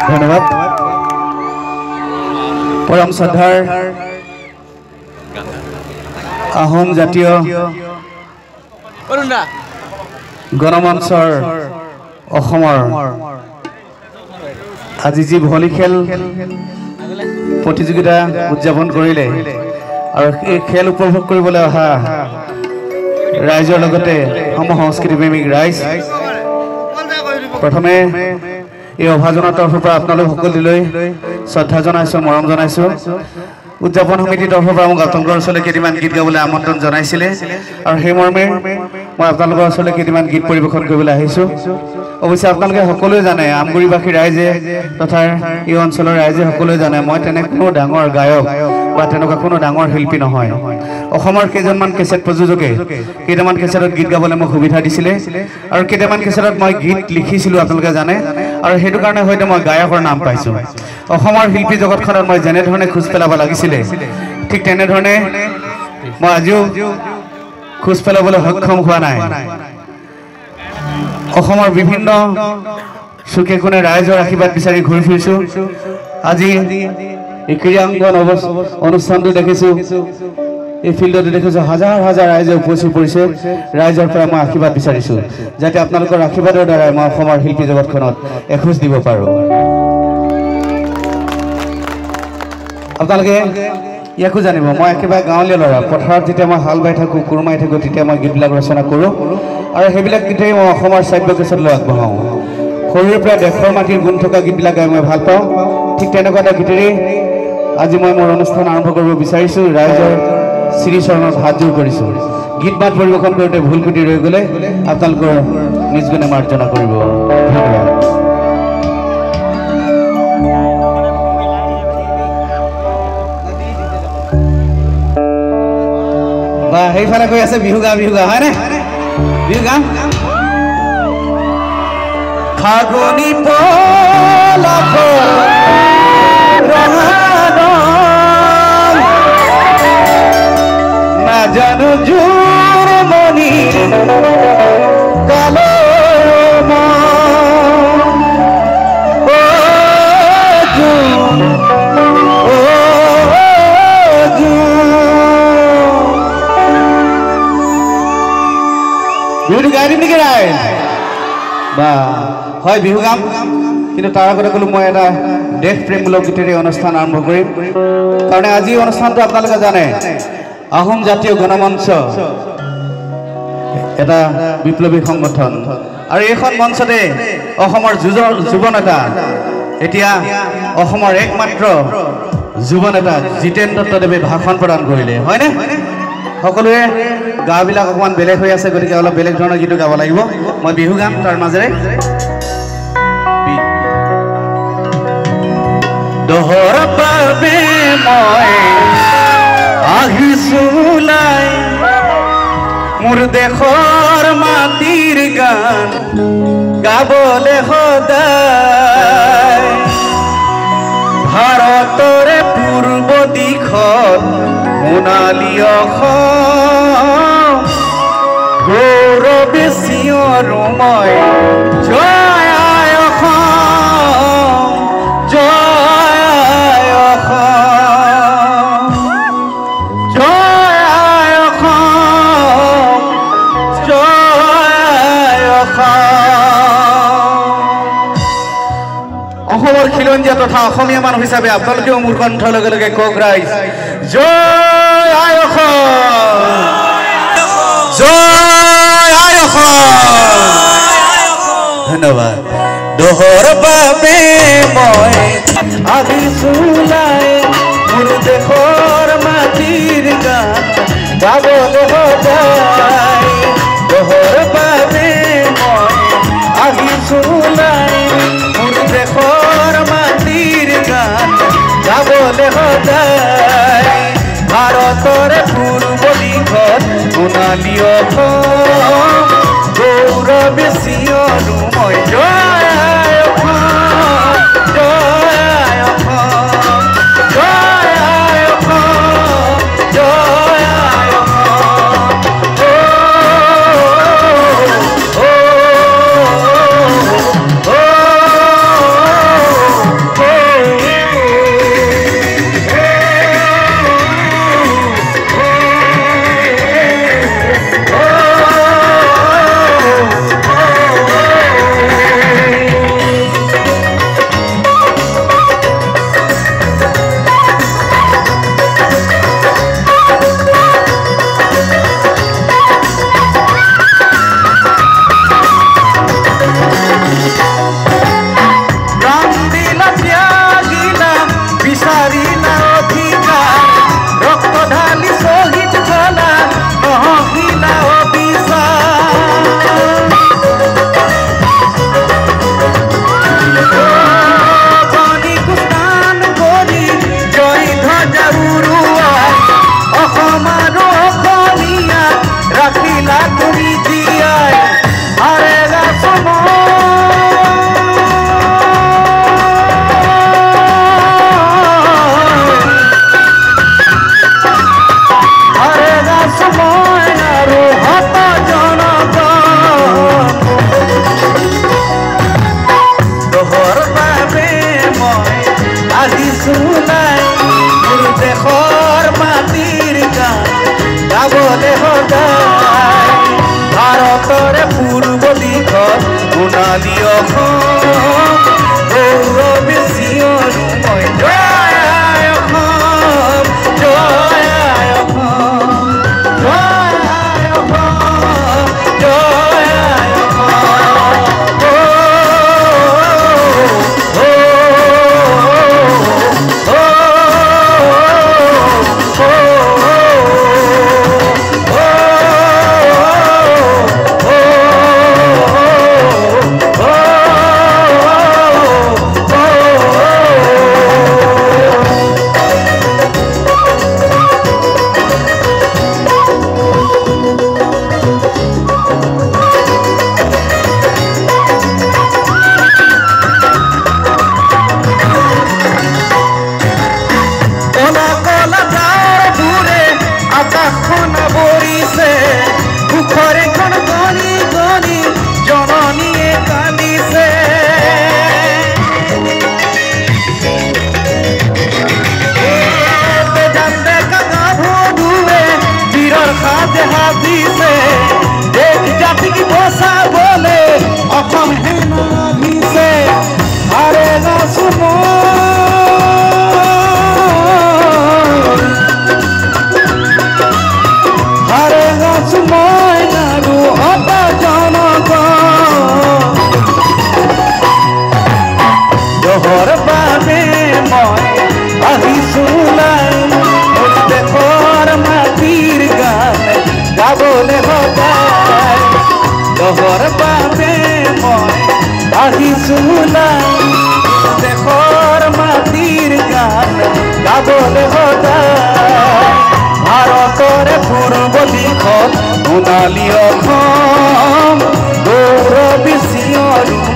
ধন্যবাদ পৰম শ্ৰদ্ধাৰ আহোম জাতীয় গণমঞ্চৰ অসমৰ আজি যি ভলী খেল প্ৰতিযোগিতা উদযাপন কৰিলে আৰু এই খেল উপভোগ কৰিবলৈ অহা ৰাইজৰ লগতে সমসংস্কৃতি প্ৰেমিক ৰাইজ প্ৰথমে এই অভাজনৰ তৰফৰ পৰা আপোনালোক সকলোলৈ শ্ৰদ্ধা জনাইছোঁ মৰম জনাইছোঁ উদযাপন সমিতিৰ তৰফৰ পৰা মোক আপোনালোকৰ ওচৰলৈ কেইটামান গীত গাবলৈ আমন্ত্ৰণ জনাইছিলে আৰু সেই মৰ্মে মই আপোনালোকৰ ওচৰলৈ কেইটামান গীত পৰিৱেশন কৰিবলৈ আহিছোঁ অৱশ্যে আপোনালোকে সকলোৱে জানে আমগুৰিবাসী ৰাইজে তথা এই অঞ্চলৰ ৰাইজে সকলোৱে জানে মই তেনে কোনো ডাঙৰ গায়ক বা তেনেকুৱা কোনো ডাঙৰ শিল্পী নহয় অসমৰ কেইজনমান কেছেট প্ৰযোজকে কেইটামান কেছেটত গীত গাবলৈ মোক সুবিধা দিছিলে আৰু কেইটামান কেছেটত মই গীত লিখিছিলোঁ আপোনালোকে জানে আৰু সেইটো কাৰণে হয়তো মই গায়কৰ নাম পাইছোঁ অসমৰ শিল্পী জগতখনত মই যেনেধৰণে খোজ পেলাব লাগিছিলে ঠিক তেনেধৰণে মই আজিও খোজ পেলাবলৈ সক্ষম হোৱা নাই অসমৰ বিভিন্ন চুকে কোণে ৰাইজৰ আশীৰ্বাদ বিচাৰি ঘূৰি ফুৰিছোঁ আজি এই ক্ৰীড়াংগন অনুষ্ঠানটো দেখিছোঁ এই ফিল্ডতে দেখিছোঁ হাজাৰ হাজাৰ ৰাইজে উপস্থিত পৰিছে ৰাইজৰ পৰা মই আশীৰ্বাদ বিচাৰিছোঁ যাতে আপোনালোকৰ আশীৰ্বাদৰ দ্বাৰাই মই অসমৰ শিল্পী জগতখনত এখোজ দিব পাৰোঁ আপোনালোকে ইয়াকো জানিব মই একেবাৰে গাঁৱলীয়া ল'ৰা পথাৰত যেতিয়া মই হাল বাই থাকোঁ কোৰ মাৰি থাকোঁ তেতিয়া মই গীতবিলাক ৰচনা কৰোঁ আৰু সেইবিলাক গীতেই মই অসমৰ শ্ৰাব্য কেছেটলৈ আগবঢ়াওঁ সৰুৰে পৰা দেশৰ মাটিৰ গুণ থকা গীতবিলাক গাই মই ভাল পাওঁ ঠিক তেনেকুৱা এটা গীতেৰেই আজি মই মোৰ অনুষ্ঠান আৰম্ভ কৰিব বিচাৰিছোঁ ৰাইজৰ শ্ৰীচৰণত হাতযোৰ কৰিছোঁ গীত মাত পৰিৱেশন কৰোঁতে ভুল কুটি ৰৈ গ'লে আপোনালোকৰ নিজ গুণে মাৰ্জনা কৰিব ধন্যবাদ বা সেইফালে কৈ আছে বিহু গা হয়নে বিহু গা ফাগুনি পলাশ নাজানো জোৰ মনি কালো বিহুটো গাই দিম নেকি ৰাইজ বা হয় বিহু গাম কিন্তু তাৰ আগতে ক'লো মই এটা দেশ প্ৰেমমূলক গীতেৰে অনুষ্ঠান আৰম্ভ কৰিম কাৰণ আজি অনুষ্ঠানটো আপোনালোকে জানে আহোম জাতীয় গণমঞ্চ এটা বিপ্লৱী সংগঠন আৰু এইখন মঞ্চতে অসমৰ যুৱ নেতা এতিয়া অসমৰ একমাত্ৰ যুৱ নেতা জিতেন দত্তদেৱে ভাষণ প্ৰদান কৰিলে হয়নে সকলোৱে গাঁওবিলাক অকণমান বেলেগ হৈ আছে গতিকে অলপ বেলেগ ধৰণৰ গীতো গাব লাগিব মই বিহু গাম তাৰ মাজেৰে দহৰ বাবে মই আহিছোঁ ওলাই মোৰ দেশৰ মাটিৰ গান গাবলৈ সদায় ভাৰতৰে পূৰ্ব দিশত সোণালী অসম গৌৰৱে চিঞৰো মই জয় আই অসম জয় আই অসম জয় আই অসম জয় আই অসম অসমৰ খিলঞ্জীয়া তথা অসমীয়া মানুহ হিচাপে আপোনালোকেও মোৰ কণ্ঠৰ লগে লগে কওক ৰাইজ জয় আই অসম জয় আই অসম ধন্যবাদ দহৰ বাবে মই আহিছোঁ ওলাই মোৰ দেশৰ মাটিৰ গান গাবলৈ সদায় দহৰ বাবে মই আহিছোঁ ওলাই মোৰ দেশৰ মাটিৰ গান গাবলৈ সদায় ভাৰতৰে পূৰ্ব দিশত সোণালী অসম গৌৰৱে চিঞৰো মই জয় আই অসম জয় আই অসম জয় আই অসম দেশৰ মাটিৰ গান গাবলৈ সদায় ভাৰতৰে পূৰ্ব দিশত সোণালী অসম গৌৰৱ চিঞৰো মই জয় আই অসম জয় আই অসম জয় আই অসম জয় আই দেশৰ বাবে মই আহিছো দেশৰ মাটিৰ গান গাবলৈ সদায় ভাৰতৰে পূৰ্ব দিশত সোণালী অসম গৌৰৱ চিঞৰো